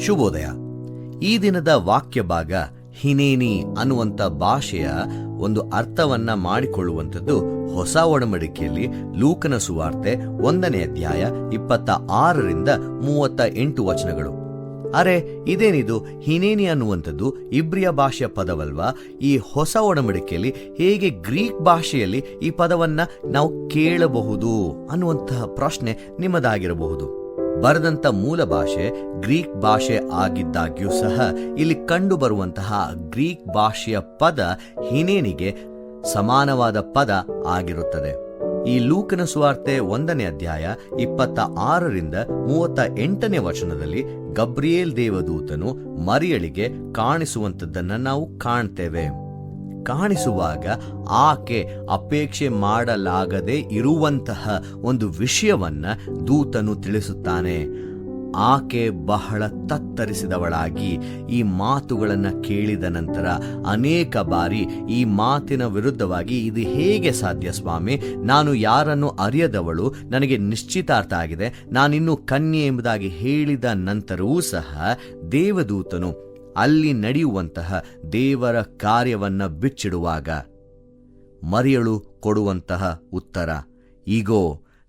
ಶುಭೋದಯ. ಈ ದಿನದ ವಾಕ್ಯ ಭಾಗ ಹಿನೇನಿ ಅನ್ನುವಂಥ ಭಾಷೆಯ ಒಂದು ಅರ್ಥವನ್ನ ಮಾಡಿಕೊಳ್ಳುವಂಥದ್ದು ಹೊಸ ಒಡಂಬಡಿಕೆಯಲ್ಲಿ ಲೂಕನ ಸುವಾರ್ತೆ 1ನೇ ಅಧ್ಯಾಯ 26ರಿಂದ 38 ವಚನಗಳು. ಅರೆ, ಇದೇನಿದು? ಹಿನೇನಿ ಅನ್ನುವಂಥದ್ದು ಇಬ್ರಿಯ ಭಾಷೆಯ ಪದವಲ್ವಾ? ಈ ಹೊಸ ಒಡಂಬಡಿಕೆಯಲ್ಲಿ ಹೇಗೆ ಗ್ರೀಕ್ ಭಾಷೆಯಲ್ಲಿ ಈ ಪದವನ್ನ ನಾವು ಕೇಳಬಹುದು ಅನ್ನುವಂತಹ ಪ್ರಶ್ನೆ ನಿಮ್ಮದಾಗಿರಬಹುದು. ಬರೆದಂಥ ಮೂಲ ಭಾಷೆ ಗ್ರೀಕ್ ಭಾಷೆ ಆಗಿದ್ದಾಗ್ಯೂ ಸಹ ಇಲ್ಲಿ ಕಂಡು ಬರುವಂತಹ ಗ್ರೀಕ್ ಭಾಷೆಯ ಪದ ಹಿನೇನಿಗೆ ಸಮಾನವಾದ ಪದ ಆಗಿರುತ್ತದೆ. ಈ ಲೂಕನ ಸುವಾರ್ತೆ 1ನೇ ಅಧ್ಯಾಯ 26ರಿಂದ 38ನೇ ವಚನದಲ್ಲಿ ಗಬ್ರಿಯೇಲ್ ದೇವದೂತನು ಮರಿಯಳಿಗೆ ಕಾಣಿಸುವಂಥದ್ದನ್ನು ನಾವು ಕಾಣ್ತೇವೆ. ಕಾಣಿಸುವಾಗ ಆಕೆ ಅಪೇಕ್ಷೆ ಮಾಡಲಾಗದೆ ಇರುವಂತಹ ಒಂದು ವಿಷಯವನ್ನ ದೂತನು ತಿಳಿಸುತ್ತಾನೆ. ಆಕೆ ಬಹಳ ತತ್ತರಿಸಿದವಳಾಗಿ ಈ ಮಾತುಗಳನ್ನ ಕೇಳಿದ ನಂತರ ಅನೇಕ ಬಾರಿ ಈ ಮಾತಿನ ವಿರುದ್ಧವಾಗಿ, ಇದು ಹೇಗೆ ಸಾಧ್ಯ ಸ್ವಾಮಿ? ನಾನು ಯಾರನ್ನು ಅರಿಯದವಳು, ನನಗೆ ನಿಶ್ಚಿತಾರ್ಥ ಆಗಿದೆ, ನಾನಿನ್ನೂ ಕನ್ಯೆ ಎಂಬುದಾಗಿ ಹೇಳಿದ ನಂತರವೂ ಸಹ ದೇವದೂತನು ಅಲ್ಲಿ ನಡೆಯುವಂತಹ ದೇವರ ಕಾರ್ಯವನ್ನ ಬಿಚ್ಚಿಡುವಾಗ ಮರಿಯಳು ಕೊಡುವಂತಹ ಉತ್ತರ, ಈಗೋ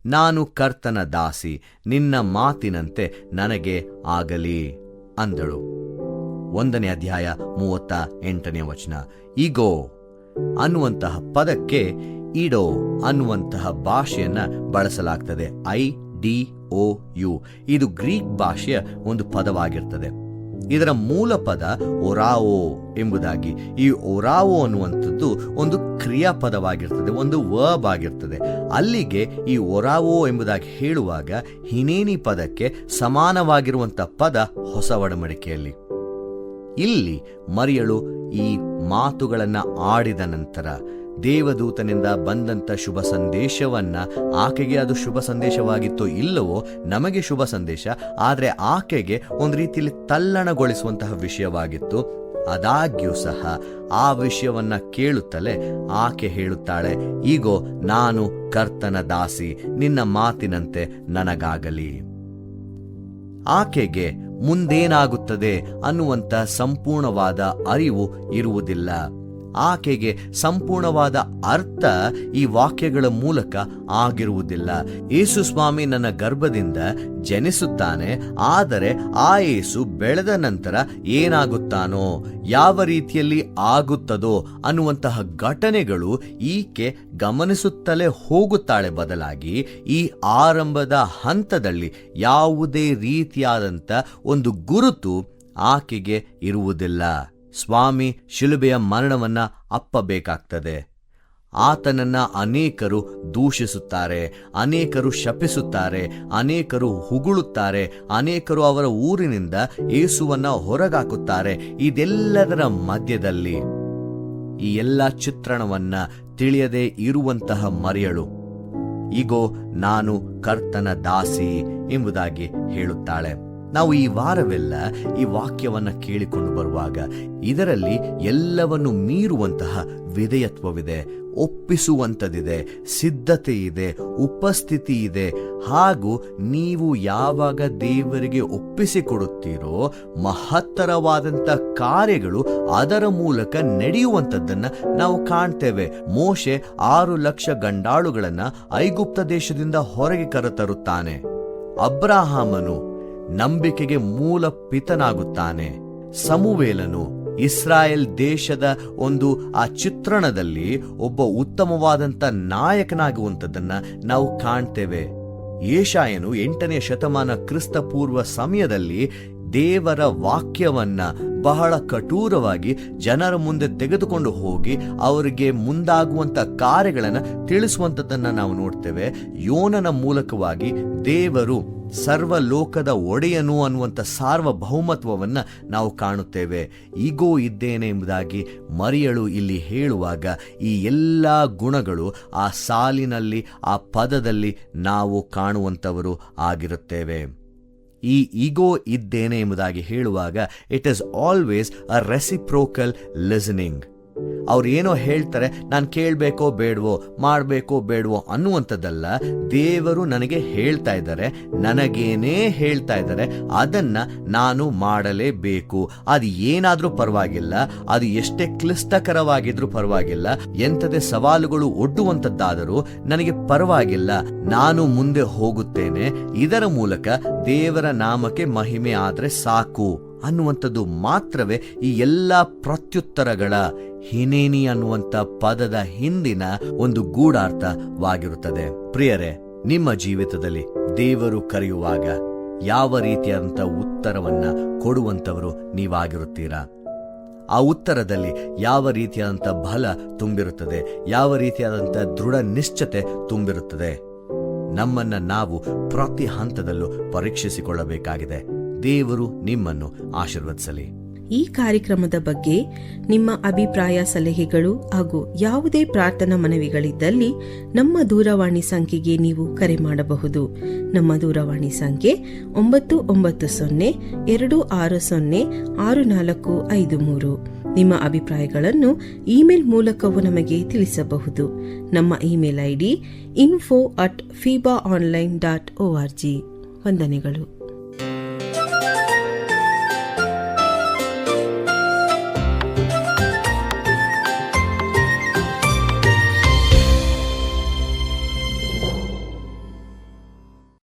ನಾನು ಕರ್ತನ ದಾಸಿ, ನಿನ್ನ ಮಾತಿನಂತೆ ನನಗೆ ಆಗಲಿ ಅಂದಳು. 1ನೇ ಅಧ್ಯಾಯ 38ನೇ ವಚನ. ಈಗೋ ಅನ್ನುವಂತಹ ಪದಕ್ಕೆ ಇಡೋ ಅನ್ನುವಂತಹ ಭಾಷೆಯನ್ನ ಬಳಸಲಾಗ್ತದೆ. IDOU. ಇದು ಗ್ರೀಕ್ ಭಾಷೆಯ ಒಂದು ಪದವಾಗಿರ್ತದೆ. ಇದರ ಮೂಲ ಪದ ಒರಾವೋ ಎಂಬುದಾಗಿ. ಈ ಒರಾವೋ ಅನ್ನುವಂಥದ್ದು ಒಂದು ಕ್ರಿಯಾಪದವಾಗಿರ್ತದೆ, ಒಂದು ವರ್ಬ್ ಆಗಿರ್ತದೆ. ಅಲ್ಲಿಗೆ ಈ ಒರಾವೋ ಎಂಬುದಾಗಿ ಹೇಳುವಾಗ ಹಿನೇನಿ ಪದಕ್ಕೆ ಸಮಾನವಾಗಿರುವಂಥ ಪದ ಹೊಸ ಒಡಂಬಡಿಕೆಯಲ್ಲಿ. ಇಲ್ಲಿ ಮರಿಯಳು ಈ ಮಾತುಗಳನ್ನ ಆಡಿದ ನಂತರ ದೇವದೂತನಿಂದ ಬಂದಂತ ಶುಭ ಸಂದೇಶವನ್ನ, ಆಕೆಗೆ ಅದು ಶುಭ ಸಂದೇಶವಾಗಿತ್ತೋ ಇಲ್ಲವೋ ನಮಗೆ ಶುಭ ಸಂದೇಶ, ಆದರೆ ಆಕೆಗೆ ಒಂದು ರೀತಿಯಲ್ಲಿ ತಲ್ಲಣಗೊಳಿಸುವಂತಹ ವಿಷಯವಾಗಿತ್ತು. ಆದಾಗ್ಯೂ ಸಹ ಆ ವಿಷಯವನ್ನ ಕೇಳುತ್ತಲೇ ಆಕೆ ಹೇಳುತ್ತಾಳೆ, ಈಗೋ ನಾನು ಕರ್ತನ ದಾಸಿ, ನಿನ್ನ ಮಾತಿನಂತೆ ನನಗಾಗಲಿ. ಆಕೆಗೆ ಮುಂದೇನಾಗುತ್ತದೆ ಅನ್ನುವಂಥ ಸಂಪೂರ್ಣವಾದ ಅರಿವು ಇರುವುದಿಲ್ಲ. ಆಕೆಗೆ ಸಂಪೂರ್ಣವಾದ ಅರ್ಥ ಈ ವಾಕ್ಯಗಳ ಮೂಲಕ ಆಗಿರುವುದಿಲ್ಲ. ಯೇಸು ಸ್ವಾಮಿ ನನ್ನ ಗರ್ಭದಿಂದ ಜನಿಸುತ್ತಾನೆ, ಆದರೆ ಆ ಯೇಸು ಬೆಳೆದ ನಂತರ ಏನಾಗುತ್ತಾನೋ, ಯಾವ ರೀತಿಯಲ್ಲಿ ಆಗುತ್ತದೋ ಅನ್ನುವಂತಹ ಘಟನೆಗಳು ಈಕೆ ಗಮನಿಸುತ್ತಲೇ ಹೋಗುತ್ತಾಳೆ. ಬದಲಾಗಿ ಈ ಆರಂಭದ ಹಂತದಲ್ಲಿ ಯಾವುದೇ ರೀತಿಯಾದಂಥ ಒಂದು ಗುರುತು ಆಕೆಗೆ ಇರುವುದಿಲ್ಲ. ಸ್ವಾಮಿ ಶಿಲುಬೆಯ ಮರಣವನ್ನ ಅಪ್ಪಬೇಕಾಗ್ತದೆ. ಆತನನ್ನ ಅನೇಕರು ದೂಷಿಸುತ್ತಾರೆ, ಅನೇಕರು ಶಪಿಸುತ್ತಾರೆ, ಅನೇಕರು ಹುಗುಳುತ್ತಾರೆ, ಅನೇಕರು ಅವರ ಊರಿನಿಂದ ಯೇಸುವನ್ನ ಹೊರಗಾಕುತ್ತಾರೆ. ಇದೆಲ್ಲದರ ಮಧ್ಯದಲ್ಲಿ ಈ ಎಲ್ಲ ಚಿತ್ರಣವನ್ನ ತಿಳಿಯದೆ ಇರುವಂತಹ ಮರಿಯಳು ಈಗೋ ನಾನು ಕರ್ತನ ದಾಸಿ ಎಂಬುದಾಗಿ ಹೇಳುತ್ತಾಳೆ. ನಾವು ಈ ವಾರವೆಲ್ಲ ಈ ವಾಕ್ಯವನ್ನ ಕೇಳಿಕೊಂಡು ಬರುವಾಗ ಇದರಲ್ಲಿ ಎಲ್ಲವನ್ನು ಮೀರುವಂತಹ ವಿಧೇಯತ್ವವಿದೆ, ಒಪ್ಪಿಸುವಂಥದ್ದಿದೆ, ಸಿದ್ಧತೆ ಇದೆ, ಉಪಸ್ಥಿತಿ ಇದೆ. ಹಾಗೂ ನೀವು ಯಾವಾಗ ದೇವರಿಗೆ ಒಪ್ಪಿಸಿಕೊಡುತ್ತೀರೋ ಮಹತ್ತರವಾದಂಥ ಕಾರ್ಯಗಳು ಅದರ ಮೂಲಕ ನಡೆಯುವಂಥದ್ದನ್ನ ನಾವು ಕಾಣ್ತೇವೆ. ಮೋಶೆ 6 ಲಕ್ಷ ಗಂಡಾಳುಗಳನ್ನ ಐಗುಪ್ತ ದೇಶದಿಂದ ಹೊರಗೆ ಕರೆತರುತ್ತಾನೆ. ಅಬ್ರಹಾಮನು ನಂಬಿಕೆಗೆ ಮೂಲ ಪಿತನಾಗುತ್ತಾನೆ. ಸಮುವೇಲನು ಇಸ್ರಾಯೇಲ್ ದೇಶದ ಒಂದು ಆ ಚಿತ್ರಣದಲ್ಲಿ ಒಬ್ಬ ಉತ್ತಮವಾದಂಥ ನಾಯಕನಾಗುವಂಥದ್ದನ್ನ ನಾವು ಕಾಣ್ತೇವೆ. ಯೆಶಾಯನು 8ನೇ ಶತಮಾನ ಕ್ರಿಸ್ತ ಪೂರ್ವ ಸಮಯದಲ್ಲಿ ದೇವರ ವಾಕ್ಯವನ್ನ ಬಹಳ ಕಠೋರವಾಗಿ ಜನರ ಮುಂದೆ ತೆಗೆದುಕೊಂಡು ಹೋಗಿ ಅವರಿಗೆ ಮುಂದಾಗುವಂತ ಕಾರ್ಯಗಳನ್ನು ತಿಳಿಸುವಂಥದ್ದನ್ನ ನಾವು ನೋಡ್ತೇವೆ. ಯೋನನ ಮೂಲಕವಾಗಿ ದೇವರು ಸರ್ವಲೋಕದ ಒಡೆಯನು ಅನ್ನುವಂಥ ಸಾರ್ವಭೌಮತ್ವವನ್ನ ನಾವು ಕಾಣುತ್ತೇವೆ. ಈಗೋ ಇದ್ದೇನೆ ಎಂಬುದಾಗಿ ಮರಿಯಳು ಇಲ್ಲಿ ಹೇಳುವಾಗ ಈ ಎಲ್ಲ ಗುಣಗಳು ಆ ಸಾಲಿನಲ್ಲಿ, ಆ ಪದದಲ್ಲಿ ನಾವು ಕಾಣುವಂಥವರು ಆಗಿರುತ್ತೇವೆ. ಈ ಈಗೋ ಇದ್ದೇನೆ ಎಂಬುದಾಗಿ ಹೇಳುವಾಗ it is always a reciprocal listening. ಅವ್ರು ಏನೋ ಹೇಳ್ತಾರೆ, ನಾನು ಕೇಳಬೇಕೋ ಬೇಡವೋ, ಮಾಡಬೇಕೋ ಬೇಡವೋ ಅನ್ನುವಂಥದ್ದಲ್ಲ. ದೇವರು ನನಗೆ ಹೇಳ್ತಾ ಇದ್ದಾರೆ, ನನಗೇನೇ ಹೇಳ್ತಾ ಇದ್ದಾರೆ, ಅದನ್ನ ನಾನು ಮಾಡಲೇಬೇಕು. ಅದು ಏನಾದ್ರೂ ಪರವಾಗಿಲ್ಲ, ಅದು ಎಷ್ಟೇ ಕ್ಲಿಷ್ಟಕರವಾಗಿದ್ರೂ ಪರವಾಗಿಲ್ಲ, ಎಂಥದೇ ಸವಾಲುಗಳು ಒಡ್ಡುವಂಥದ್ದಾದರೂ ನನಗೆ ಪರವಾಗಿಲ್ಲ, ನಾನು ಮುಂದೆ ಹೋಗುತ್ತೇನೆ. ಇದರ ಮೂಲಕ ದೇವರ ನಾಮಕ್ಕೆ ಮಹಿಮೆ ಆದ್ರೆ ಸಾಕು ಅನ್ನುವಂಥದ್ದು ಮಾತ್ರವೇ ಈ ಎಲ್ಲ ಪ್ರತ್ಯುತ್ತರಗಳ ಹಿನೇನಿ ಅನ್ನುವಂಥ ಪದದ ಹಿಂದಿನ ಒಂದು ಗೂಢಾರ್ಥವಾಗಿರುತ್ತದೆ. ಪ್ರಿಯರೇ, ನಿಮ್ಮ ಜೀವಿತದಲ್ಲಿ ದೇವರು ಕರೆಯುವಾಗ ಯಾವ ರೀತಿಯಾದಂಥ ಉತ್ತರವನ್ನ ಕೊಡುವಂಥವರು ನೀವಾಗಿರುತ್ತೀರಾ? ಆ ಉತ್ತರದಲ್ಲಿ ಯಾವ ರೀತಿಯಾದಂಥ ಬಲ ತುಂಬಿರುತ್ತದೆ, ಯಾವ ರೀತಿಯಾದಂಥ ದೃಢ ನಿಶ್ಚತೆ ತುಂಬಿರುತ್ತದೆ? ನಮ್ಮನ್ನ ನಾವು ಪ್ರತಿ ಹಂತದಲ್ಲೂ ಪರೀಕ್ಷಿಸಿಕೊಳ್ಳಬೇಕಾಗಿದೆ. ದೇವರು ನಿಮ್ಮನ್ನು ಆಶೀರ್ವದಿಸಲಿ. ಈ ಕಾರ್ಯಕ್ರಮದ ಬಗ್ಗೆ ನಿಮ್ಮ ಅಭಿಪ್ರಾಯ, ಸಲಹೆಗಳು ಹಾಗೂ ಯಾವುದೇ ಪ್ರಾರ್ಥನಾ ಮನವಿಗಳಿದ್ದಲ್ಲಿ ನಮ್ಮ ದೂರವಾಣಿ ಸಂಖ್ಯೆಗೆ ನೀವು ಕರೆ ಮಾಡಬಹುದು. ನಮ್ಮ ದೂರವಾಣಿ ಸಂಖ್ಯೆ 9902606453. ನಿಮ್ಮ ಅಭಿಪ್ರಾಯಗಳನ್ನು ಇಮೇಲ್ ಮೂಲಕವೂ ನಮಗೆ ತಿಳಿಸಬಹುದು. ನಮ್ಮ ಇಮೇಲ್ ID info@fibaonline.org. ವಂದನೆಗಳು.